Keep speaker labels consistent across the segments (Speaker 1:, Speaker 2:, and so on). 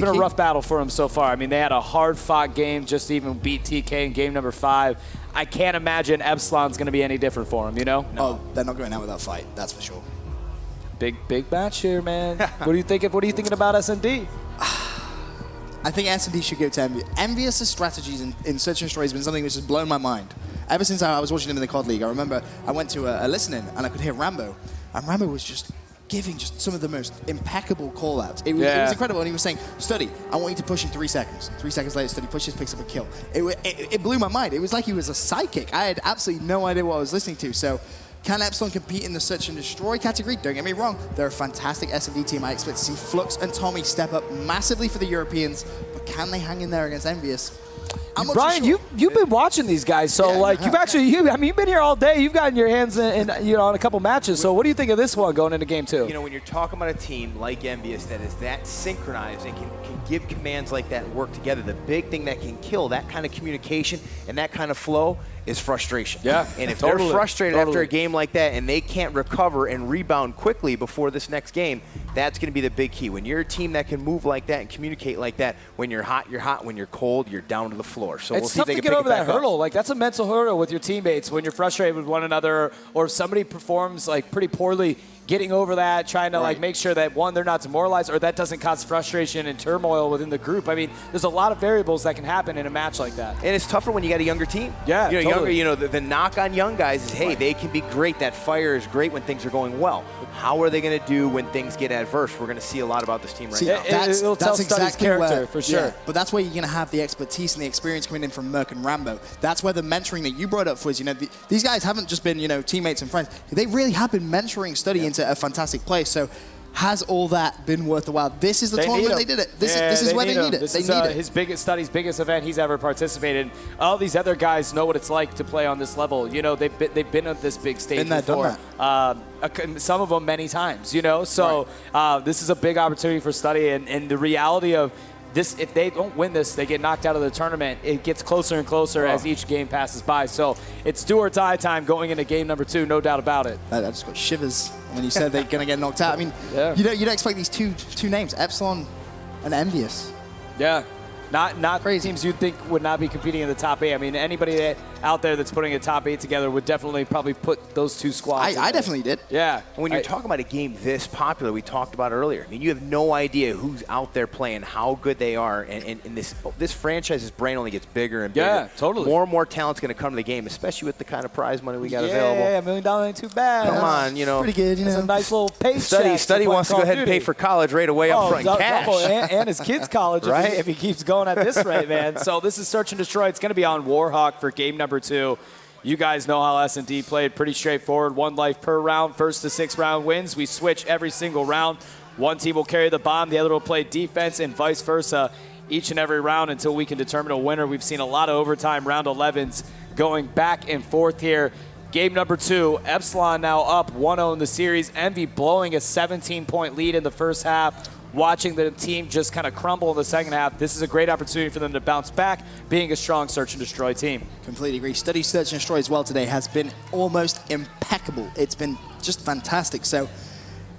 Speaker 1: been a rough battle for them so far. I mean, they had a hard-fought game just to even beat TK in game number 5. I can't imagine Epsilon's going to be any different for them, you know?
Speaker 2: No. Oh, they're not going out without fight, that's for sure.
Speaker 1: Big match here, man. What are you thinking about S&D?
Speaker 2: I think S&D should go to EnVyUs. EnVyUs' strategies in Search and Destroy has been something which has blown my mind. Ever since I was watching him in the CoD League, I remember I went to a listening and I could hear Rambo. And Rambo was just giving just some of the most impeccable call-outs. It was incredible. And he was saying, Study, I want you to push in 3 seconds. 3 seconds later, Study pushes, picks up a kill. It blew my mind. It was like he was a psychic. I had absolutely no idea what I was listening to. So can Epsilon compete in the Search and Destroy category? Don't get me wrong. They're a fantastic S&D team. I expect to see Flux and Tommy step up massively for the Europeans. But can they hang in there against EnVyUs?
Speaker 1: Brian, you've been watching these guys, so you've been here all day. You've gotten your hands in on a couple matches. So what do you think of this one going into game 2?
Speaker 3: You know, when you're talking about a team like EnVyUs that is that synchronized and can give commands like that and work together, the big thing that can kill that kind of communication and that kind of flow is frustration.
Speaker 1: Yeah,
Speaker 3: and if they're frustrated after a game like that and they can't recover and rebound quickly before this next game, that's going to be the big key. When you're a team that can move like that and communicate like that, when you're hot, you're hot. When you're cold, you're down to the floor. So
Speaker 1: it's tough to get over that hurdle. Like, that's a mental hurdle with your teammates when you're frustrated with one another, or if somebody performs like pretty poorly. Getting over that, trying to like make sure that, one, they're not demoralized, or that doesn't cause frustration and turmoil within the group. I mean, there's a lot of variables that can happen in a match like that.
Speaker 3: And it's tougher when you got a younger team.
Speaker 1: Yeah,
Speaker 3: the knock on young guys is, hey, they can be great. That fire is great when things are going well. How are they going to do when things get adverse? We're going to see a lot about this team right now.
Speaker 1: It'll tell Study's character for sure.
Speaker 2: Yeah, but that's where you're going to have the expertise and the experience coming in from Merc and Rambo. That's where the mentoring that you brought up was, these guys haven't just been, teammates and friends. They really have been mentoring Study into a fantastic place. So has all that been worth the while? This is the tournament they did it. This is where they need it.
Speaker 1: This is Study's biggest event he's ever participated in. All these other guys know what it's like to play on this level. They've been at this big stage before. Some of them many times. So this is a big opportunity for Study, and the reality of this, if they don't win this, they get knocked out of the tournament. It gets closer and closer as each game passes by. So it's do or die time going into game number 2, no doubt about it.
Speaker 2: I just got shivers when you said they're going to get knocked out. I mean, you don't expect these two names, Epsilon and EnVyUs.
Speaker 1: Yeah. Not crazy teams you'd think would not be competing in the top 8. I mean, anybody out there that's putting a top 8 together would definitely probably put those two squads.
Speaker 2: I definitely did.
Speaker 1: Yeah.
Speaker 3: When you're talking about a game this popular, we talked about earlier. I mean, you have no idea who's out there playing, how good they are, and this franchise's brain only gets bigger and bigger.
Speaker 1: Yeah, totally.
Speaker 3: More and more talent's going to come to the game, especially with the kind of prize money we got available.
Speaker 1: Yeah, $1 million ain't too bad.
Speaker 3: Come on,
Speaker 2: pretty good.
Speaker 1: It's a nice little paycheck.
Speaker 3: Study wants to go ahead and pay for college right away up front in cash.
Speaker 1: And his kids' college, right? If he keeps going at this rate, man. So this is Search and Destroy. It's going to be on Warhawk for game number 2. You guys know how S&D played. Pretty straightforward. 1 life per round. First to 6th round wins. We switch every single round. One team will carry the bomb. The other will play defense, and vice versa each and every round until we can determine a winner. We've seen a lot of overtime round 11s going back and forth here. Game number 2, Epsilon now up 1-0 in the series. Envy blowing a 17-point lead in the first half. Watching the team just kind of crumble in the second half. This is a great opportunity for them to bounce back, being a strong Search and Destroy team.
Speaker 2: Completely agree. Study Search and Destroy as well today has been almost impeccable. It's been just fantastic. So,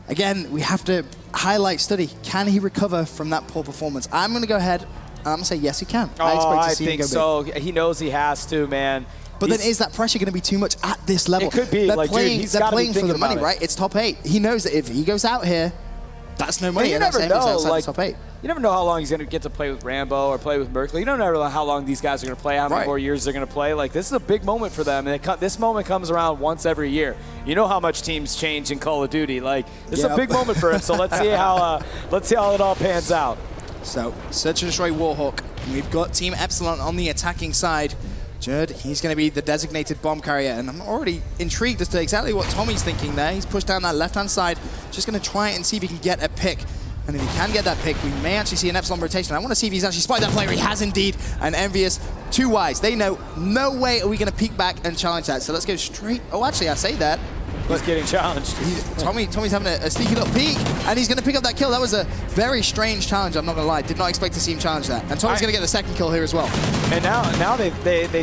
Speaker 2: again, we have to highlight Study. Can he recover from that poor performance? I'm going to go ahead and I'm going to say yes, he can.
Speaker 1: I think so. He knows he has to, man.
Speaker 2: But then is that pressure going to be too much at this level?
Speaker 1: It could be.
Speaker 2: They're playing for the money, right? It's top 8. He knows that if he goes out here, that's no money.
Speaker 1: You never know. Like,
Speaker 2: top 8.
Speaker 1: You never know how long he's going to get to play with Rambo or play with Merkley. You don't know how long these guys are going to play, how many more years they're going to play. Like, this is a big moment for them, and this moment comes around once every year. You know how much teams change in Call of Duty. Like, this is a big moment for him. So let's see how it all pans out.
Speaker 2: So Search and Destroy Warhawk. We've got Team Epsilon on the attacking side. Judd, he's going to be the designated bomb carrier, and I'm already intrigued as to exactly what Tommy's thinking there. He's pushed down that left-hand side, just going to try and see if he can get a pick. And if he can get that pick, we may actually see an Epsilon rotation. I want to see if he's actually spotted that player. He has indeed. And EnVyUs, too wise. They know no way are we going to peek back and challenge that. So let's go straight. Oh, actually, I say that,
Speaker 1: He's getting challenged.
Speaker 2: Tommy's having a sneaky little peek, and he's going to pick up that kill. That was a very strange challenge, I'm not going to lie. Did not expect to see him challenge that. And Tommy's going to get the second kill here as well.
Speaker 1: And now they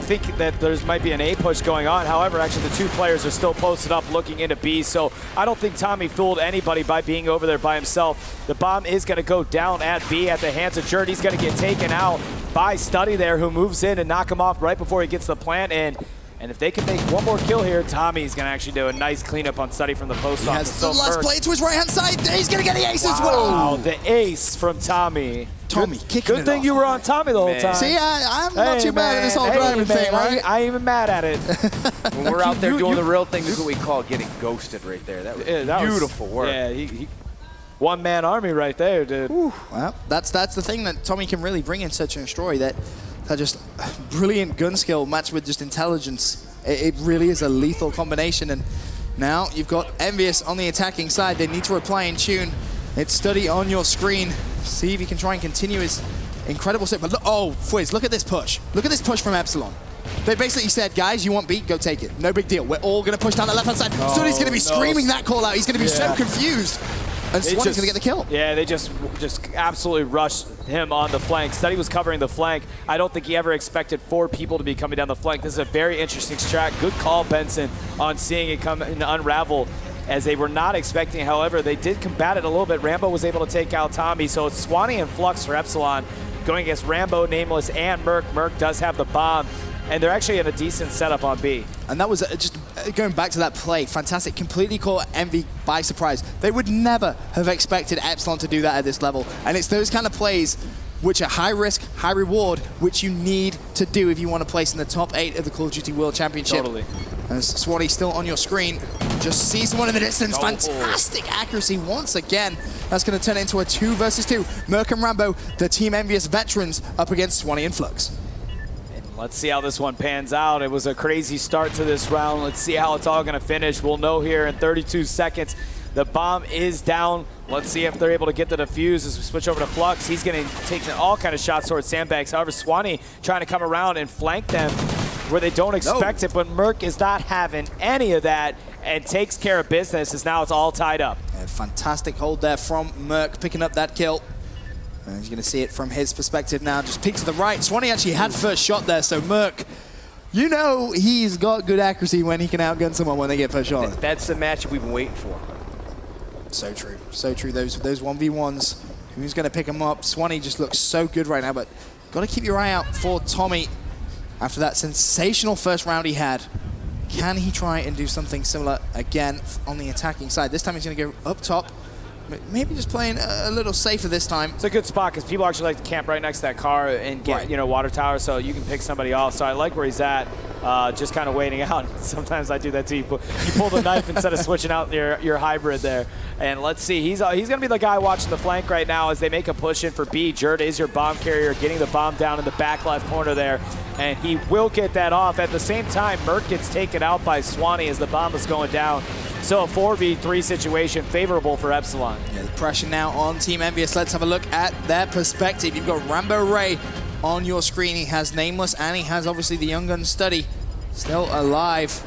Speaker 1: think that there might be an A push going on. However, actually the two players are still posted up looking into B, so I don't think Tommy fooled anybody by being over there by himself. The bomb is going to go down at B at the hands of Jerd. He's going to get taken out by Study there, who moves in and knock him off right before he gets the plant in. And if they can make one more kill here, Tommy's going to actually do a nice cleanup on Study from the post office.
Speaker 2: He has the last play to his right-hand side. He's going to get the ace as well.
Speaker 1: Wow, the ace from Tommy.
Speaker 2: Tommy kicking it
Speaker 1: Good thing you were on Tommy the whole time.
Speaker 2: See, I'm not too bad at this whole driving thing, right?
Speaker 1: I ain't even mad at it.
Speaker 3: When we're out there doing the real thing, this is what we call getting ghosted right there. That was beautiful work.
Speaker 1: Yeah, he one-man army right there, dude.
Speaker 2: Ooh, well, that's the thing that Tommy can really bring in Search and Destroy, that just brilliant gun skill matched with just intelligence. It really is a lethal combination. And now you've got EnVyUs on the attacking side. They need to reply and tune. It's Study on your screen. See if he can try and continue his incredible set. But look, oh, Fwiz, look at this push. Look at this push from Epsilon. They basically said, guys, you want beat? Go take it. No big deal. We're all going to push down the left-hand side. Study's going to be screaming that call out. He's going to be so confused. And Swanny's going to get the kill.
Speaker 1: Yeah, they just absolutely rushed him on the flank. Study was covering the flank. I don't think he ever expected 4 people to be coming down the flank. This is a very interesting strat. Good call, Benson, on seeing it come and unravel as they were not expecting. However, they did combat it a little bit. Rambo was able to take out Tommy. So it's Swanny and Flux for Epsilon going against Rambo, Nameless, and Merc. Merc does have the bomb. And they're actually in a decent setup on B.
Speaker 2: And that was just going back to that play. Fantastic. Completely caught Envy by surprise. They would never have expected Epsilon to do that at this level. And it's those kind of plays which are high risk, high reward, which you need to do if you want to place in the top 8 of the Call of Duty World Championship.
Speaker 1: Totally.
Speaker 2: As Swanny still on your screen, just sees someone in the distance. Fantastic accuracy once again. That's going to turn into a 2 versus 2. Merc and Rambo, the Team EnVyUs veterans, up against Swanny and Flux.
Speaker 1: Let's see how this one pans out. It was a crazy start to this round. Let's see how it's all going to finish. We'll know here in 32 seconds. The bomb is down. Let's see if they're able to get the defuse as we switch over to Flux. He's going to take all kind of shots towards sandbags. However, Swanny trying to come around and flank them where they don't expect it, but Merc is not having any of that and takes care of business as now it's all tied up.
Speaker 2: A fantastic hold there from Merc, picking up that kill. And he's going to see it from his perspective now. Just peek to the right. Swanny actually had first shot there, so Merc, you know he's got good accuracy when he can outgun someone when they get first shot.
Speaker 3: That's the matchup we've been waiting for.
Speaker 2: So true. So true. Those 1v1s. Who's going to pick him up? Swanny just looks so good right now, but got to keep your eye out for Tommy after that sensational first round he had. Can he try and do something similar again on the attacking side? This time he's going to go up top. Maybe just playing a little safer this time.
Speaker 1: It's a good spot because people actually like to camp right next to that car and get, water tower, so you can pick somebody off. So I like where he's at, just kind of waiting out. Sometimes I do that too. You pull the knife instead of switching out your hybrid there. And let's see, he's going to be the guy watching the flank right now as they make a push in for B. Jerd is your bomb carrier, getting the bomb down in the back left corner there. And he will get that off. At the same time, Merc gets taken out by Swanny as the bomb is going down. So a 4v3 situation favorable for Epsilon.
Speaker 2: Yeah, the pressure now on Team EnVyUs. Let's have a look at their perspective. You've got Rambo Ray on your screen. He has Nameless and he has obviously the Young Gun Study still alive.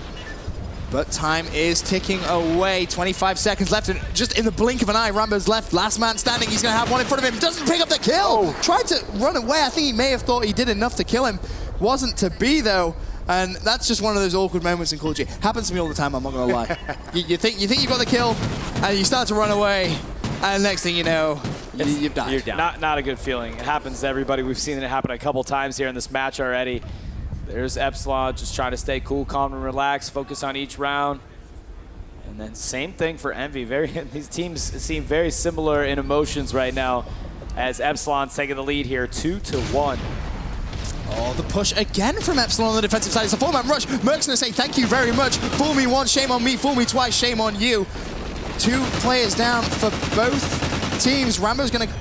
Speaker 2: But time is ticking away. 25 seconds left, and just in the blink of an eye, Rambo's left. Last man standing. He's going to have one in front of him. Doesn't pick up the kill. Tried to run away. I think he may have thought he did enough to kill him. Wasn't to be, though. And that's just one of those awkward moments in Call of Duty. Happens to me all the time, I'm not going to lie. you think you got the kill, and you start to run away, and next thing you know, you've died.
Speaker 1: You're down. Not a good feeling. It happens to everybody. We've seen it happen a couple times here in this match already. There's Epsilon just trying to stay cool, calm, and relax, focus on each round. And then same thing for Envy. These teams seem very similar in emotions right now as Epsilon's taking the lead here, 2-1.
Speaker 2: Oh, the push again from Epsilon on the defensive side. It's a 4-man rush. Merc's going to say thank you very much. Fool me once, shame on me. Fool me twice, shame on you. 2 players down for both teams. Rambo's going to...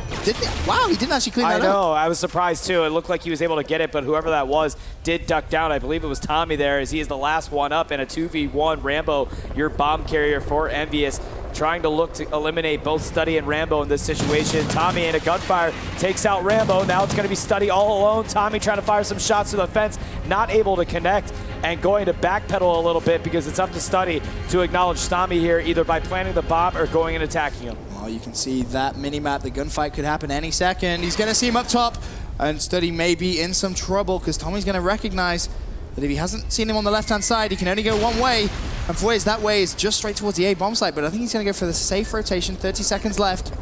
Speaker 2: Wow, he didn't actually clean that up.
Speaker 1: I know. I was surprised, too. It looked like he was able to get it, but whoever that was did duck down. I believe it was Tommy there, as he is the last one up in a 2v1. Rambo, your bomb carrier for EnVyUs, trying to look to eliminate both Study and Rambo in this situation. Tommy in a gunfire takes out Rambo. Now it's going to be Study all alone. Tommy trying to fire some shots to the fence, not able to connect. and going to backpedal a little bit because it's up to Study to acknowledge Tommy here, either by planting the bomb or going and attacking him.
Speaker 2: Well, you can see that mini-map. The gunfight could happen any second. He's going to see him up top, and Study may be in some trouble because Tommy's going to recognize that if he hasn't seen him on the left-hand side, he can only go one way. And for his that way is just straight towards the A bomb site, but I think he's going to go for the safe rotation. 30 seconds left.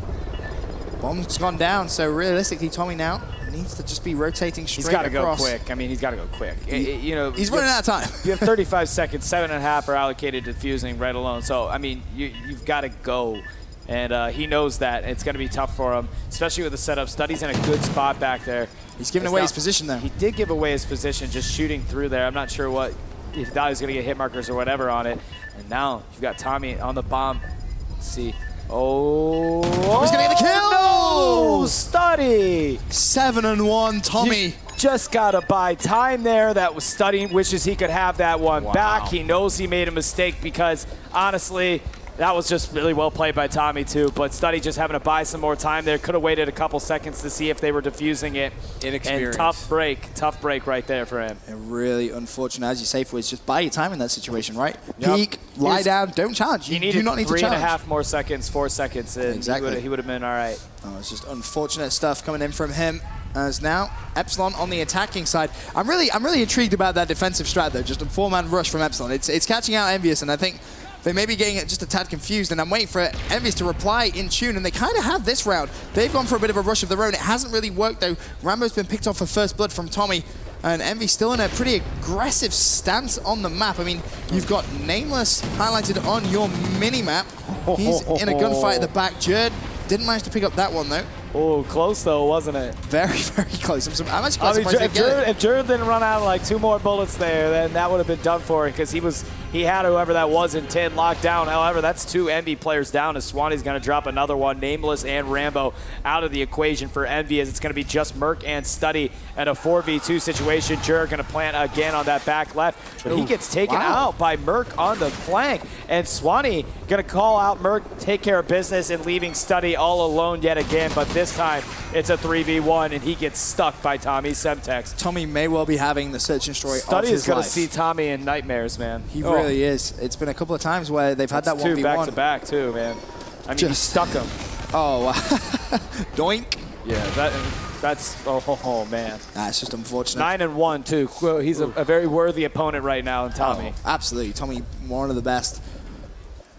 Speaker 2: Bomb's gone down, so realistically, Tommy now needs to just be rotating straight across.
Speaker 1: He's got to go quick. I mean, he's got to go quick. You know,
Speaker 2: he's running out of time.
Speaker 1: You have 35 seconds, 7.5 are allocated to defusing right alone. So, I mean, you've got to go. And he knows that. It's going to be tough for him, especially with the setup. Study's in a good spot back there.
Speaker 2: He's giving away his position there.
Speaker 1: He did give away his position just shooting through there. I'm not sure what, if he thought he was going to get hit markers or whatever on it. And now you've got Tommy on the bomb. Let's see. Oh,
Speaker 2: he's going to get the kill!
Speaker 1: No! Study!
Speaker 2: 7-1, Tommy.
Speaker 1: He just got to buy time there. That was Study, wishes he could have that one back. He knows he made a mistake because, honestly, that was just really well played by Tommy, too. But Study just having to buy some more time there. Could have waited a couple seconds to see if they were defusing it.
Speaker 3: Inexperience.
Speaker 1: And tough break right there for him.
Speaker 2: And really unfortunate, as you say, for just buy your time in that situation, right?
Speaker 1: Yep.
Speaker 2: Peek, lie down, don't challenge.
Speaker 1: He
Speaker 2: You do not need to challenge.
Speaker 1: 3.5 more seconds, 4 seconds, and
Speaker 2: exactly.
Speaker 1: he would have been all right.
Speaker 2: Oh, it's just unfortunate stuff coming in from him. As now, Epsilon on the attacking side. I'm really intrigued about that defensive strat, though. Just a 4-man rush from Epsilon. It's catching out EnVyUs, and I think they may be getting just a tad confused, and I'm waiting for EnVyUs to reply in tune, and they kind of have this round. They've gone for a bit of a rush of their own. It hasn't really worked, though. Rambo's been picked off for first blood from Tommy, and EnVy still in a pretty aggressive stance on the map. I mean, you've got Nameless highlighted on your mini-map. He's in a gunfight at the back. Jerd didn't manage to pick up that one, though.
Speaker 1: Oh, close though, wasn't it?
Speaker 2: Very, very close. I'm actually quite surprised
Speaker 1: if Jerd didn't run out of like 2 more bullets there, then that would have been done for him because he had whoever that was in 10 locked down. However, that's 2 EnVy players down as Swanee's going to drop another one. Nameless and Rambo out of the equation for EnVy as it's going to be just Merc and Study and a 4v2 situation. Jerd going to plant again on that back left, but he gets taken out by Merc on the flank. And Swanee going to call out Merc, take care of business, and leaving Study all alone yet again. But this time, it's a 3v1, and he gets stuck by Tommy Semtex.
Speaker 2: Tommy may well be having the search and destroy
Speaker 1: Study
Speaker 2: of his
Speaker 1: is going
Speaker 2: life.
Speaker 1: to see Tommy in nightmares, man.
Speaker 2: He really is. It's been a couple of times where they've had that 1v1.
Speaker 1: 2 back-to-back, too, man. I mean, he stuck him.
Speaker 2: Oh, wow. Doink.
Speaker 1: Yeah, that's oh man.
Speaker 2: That's just unfortunate.
Speaker 1: 9-1, too. Well, he's a very worthy opponent right now in Tommy.
Speaker 2: Oh, absolutely. Tommy, one of the best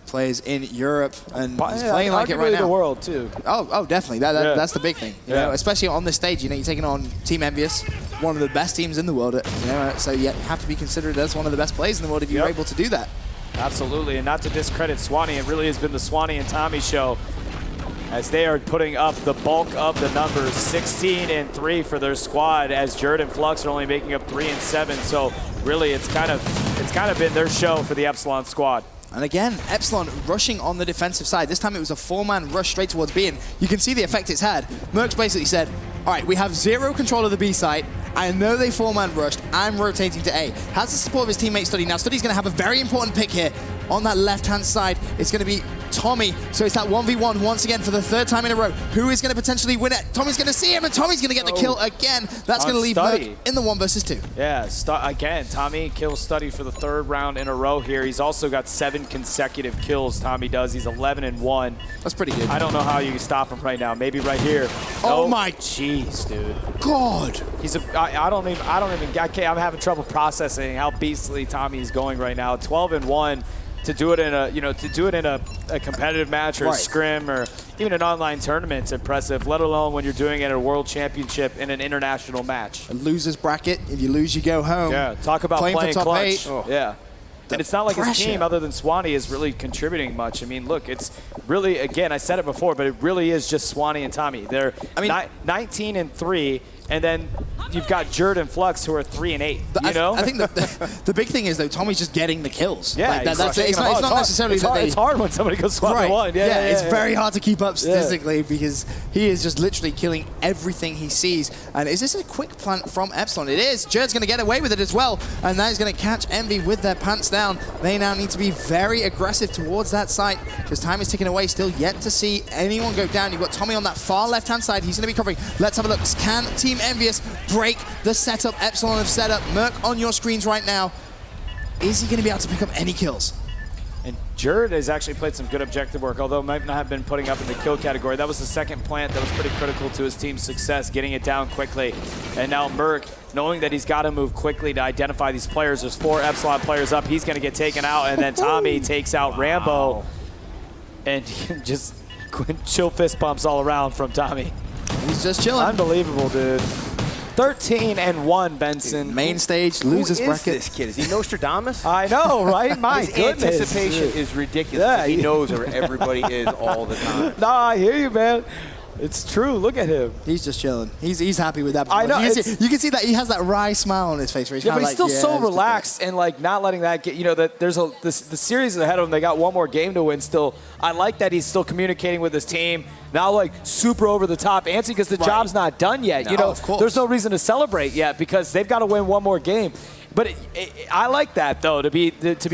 Speaker 2: players in Europe, and he's playing like it right now.
Speaker 1: the world, too.
Speaker 2: Oh, definitely. That's the big thing. You know, especially on this stage. You know, you're taking on Team EnVyUs, one of the best teams in the world. You know, so you have to be considered as one of the best players in the world if you're able to do that.
Speaker 1: Absolutely, and not to discredit Swanee, it really has been the Swanee and Tommy show as they are putting up the bulk of the numbers, 16-3 for their squad, as Jerd and Flux are only making up 3 and 7. So really, it's kind of been their show for the Epsilon squad.
Speaker 2: And again, Epsilon rushing on the defensive side. This time it was a 4-man rush straight towards B, and you can see the effect it's had. Mercs basically said, all right, we have 0 control of the B site. I know they 4-man rushed. I'm rotating to A. Has the support of his teammate Study. Now, Study's going to have a very important pick here. On that left-hand side, it's going to be Tommy. So it's that 1v1 once again for the 3rd time in a row. Who is going to potentially win it? Tommy's going to see him, and Tommy's going to get the kill again. That's going to leave Merc in the 1 versus 2.
Speaker 1: Yeah, again, Tommy kills Study for the 3rd round in a row here. He's also got 7 consecutive kills, Tommy does. He's 11-1.
Speaker 2: That's pretty good.
Speaker 1: I don't know how you can stop him right now. Maybe right here.
Speaker 2: Oh my
Speaker 1: jeez, dude.
Speaker 2: God.
Speaker 1: I'm having trouble processing how beastly Tommy's going right now. 12-1. To do it in a competitive match or a scrim or even an online tournament is impressive, let alone when you're doing it at a world championship in an international match.
Speaker 2: A loser's bracket. If you lose, you go home.
Speaker 1: Yeah, talk about playing
Speaker 2: for top
Speaker 1: clutch.
Speaker 2: 8.
Speaker 1: Oh. Yeah. And it's not like his team, other than Swanee, is really contributing much. I mean, look, it's really, again, I said it before, but it really is just Swanee and Tommy. They're 19-3, and then you've got Jerd and Flux who are 3-8. You know,
Speaker 2: I think the big thing is though Tommy's just getting the kills.
Speaker 1: Yeah,
Speaker 2: it's not necessarily
Speaker 1: that it's hard when somebody goes squad one. Yeah,
Speaker 2: it's very hard to keep up statistically because he is just literally killing everything he sees. And is this a quick plant from Epsilon? It is. Jerd's going to get away with it as well, and that is going to catch EnVy with their pants down. They now need to be very aggressive towards that site because time is ticking away. Still yet to see anyone go down. You've got Tommy on that far left-hand side. He's going to be covering. Let's have a look. Can Team EnVyUs break the setup Epsilon have set up? Merc on your screens right now. is he going to be able to pick up any kills?
Speaker 1: And Jerd has actually played some good objective work, although might not have been putting up in the kill category. That was the second plant that was pretty critical to his team's success, getting it down quickly. And now Merc, knowing that he's got to move quickly to identify these players. There's 4 Epsilon players up. He's going to get taken out, and then Tommy takes out Rambo. And just chill fist bumps all around from Tommy.
Speaker 2: He's just chilling.
Speaker 1: Unbelievable, dude. 13-1, Benson.
Speaker 2: Dude, main stage, loses bracket.
Speaker 3: Who is this kid? Is he Nostradamus?
Speaker 1: I know, right? My
Speaker 3: His
Speaker 1: goodness.
Speaker 3: anticipation is ridiculous.
Speaker 1: Yeah,
Speaker 3: He knows where everybody is all the time.
Speaker 1: Nah, I hear you, man. It's true. Look at him.
Speaker 2: He's just chilling. He's happy with that.
Speaker 1: I know.
Speaker 2: You can see that he has that wry smile on his face. Where he's
Speaker 1: Yeah, but he's
Speaker 2: like,
Speaker 1: still so
Speaker 2: it's
Speaker 1: relaxed and like not letting that get. You know that there's the series ahead of him. They got one more game to win. Still, I like that he's still communicating with his team. Now, like super over the top, antsy because the job's not done yet.
Speaker 2: No,
Speaker 1: you know,
Speaker 2: of course.
Speaker 1: there's no reason to celebrate yet because they've got to win one more game. But I like that though to be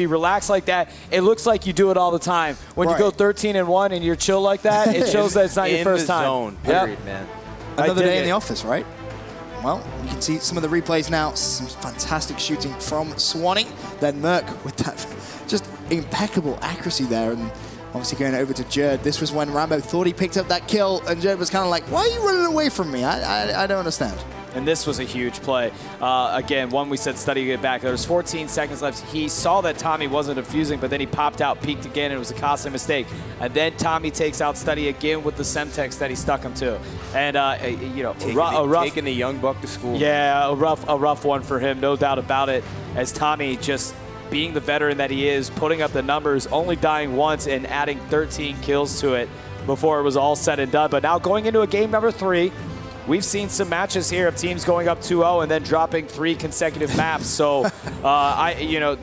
Speaker 1: relaxed like that. It looks like you do it all the time. When you go 13-1 and you're chill like that, it shows that it's not your first time.
Speaker 3: Zone, period, man.
Speaker 2: Another day in the office, right? Well, you can see some of the replays now. Some fantastic shooting from Swanee. Then Merc with that just impeccable accuracy there. And obviously going over to Jerd. This was when Rambo thought he picked up that kill, and Jerd was kind of like, why are you running away from me? I don't understand.
Speaker 1: And this was a huge play. Again, one we said study it back. There was 14 seconds left. He saw that Tommy wasn't defusing, but then he popped out, peeked again, and it was a costly mistake. And then Tommy takes out Study again with the Semtex that he stuck him to. And, you know,
Speaker 3: taking the young buck to school.
Speaker 1: Yeah, a rough one for him, no doubt about it, as Tommy just being the veteran that he is, putting up the numbers, only dying once and adding 13 kills to it before it was all said and done. But now going into a game number 3, we've seen some matches here of teams going up 2-0 and then dropping 3 consecutive maps. So, you know,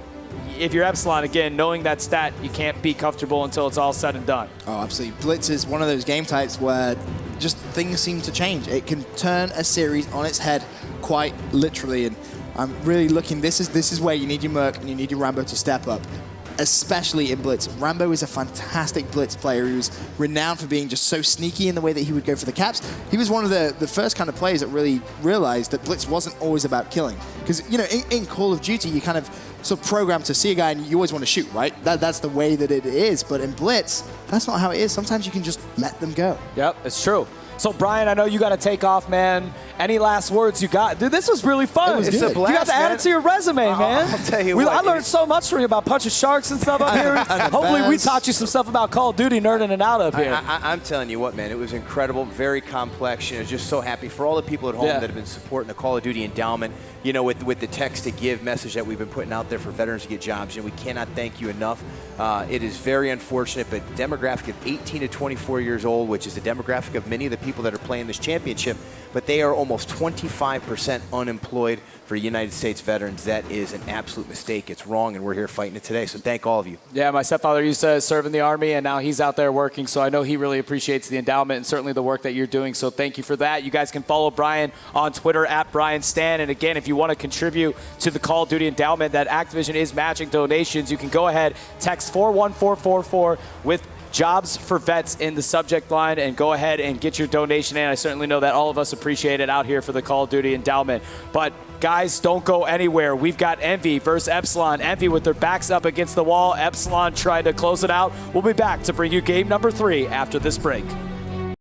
Speaker 1: if you're Epsilon, again, knowing that stat, you can't be comfortable until it's all said and done. Oh,
Speaker 2: absolutely. Blitz is one of those game types where just things seem to change. It can turn a series on its head quite literally. And I'm really looking, this is where you need your Merc and you need your Rambo to step up, especially in Blitz. Rambo is a fantastic Blitz player. He was renowned for being just so sneaky in the way that he would go for the caps. He was one of the first kind of players that really realized that Blitz wasn't always about killing. Because, you know, in Call of Duty, you kind of sort of programmed to see a guy and you always want to shoot, right? That's the way that it is. But in Blitz, that's not how it is. Sometimes you can just let them go.
Speaker 1: Yep, it's true. So, Brian, I know you got to take off, man. Any last words you got? Dude, this was really fun.
Speaker 2: It's a blast,
Speaker 1: you got to add it to your resume, man.
Speaker 3: I'll tell you what.
Speaker 1: I learned so much from you about punching sharks and stuff up here. Hopefully we taught you some stuff about Call of Duty, nerding it out up here.
Speaker 3: I'm telling you what, man. It was incredible, very complex. You know, just so happy for all the people at home that have been supporting the Call of Duty endowment. You know, with the text to give message that we've been putting out there for veterans to get jobs. You know, we cannot thank you enough. It is very unfortunate, but demographic of 18 to 24 years old, which is the demographic of many of the people that are playing this championship, but they are almost 25% unemployed for United States veterans. That is an absolute mistake. It's wrong, and we're here fighting it today. So thank all of you.
Speaker 1: Yeah, my stepfather used to serve in the Army, and now he's out there working, so I know he really appreciates the endowment and certainly the work that you're doing, so thank you for that. You guys can follow Brian on Twitter at BrianStan, and again, if you want to contribute to the Call of Duty endowment that Activision is matching donations, you can go ahead, text 41444 with Jobs for Vets in the subject line and go ahead and get your donation in. I certainly know that all of us appreciate it out here for the Call of Duty endowment. But guys, don't go anywhere. We've got Envy versus Epsilon. Envy with their backs up against the wall. Epsilon tried to close it out. We'll be back to bring you game number 3 after this break.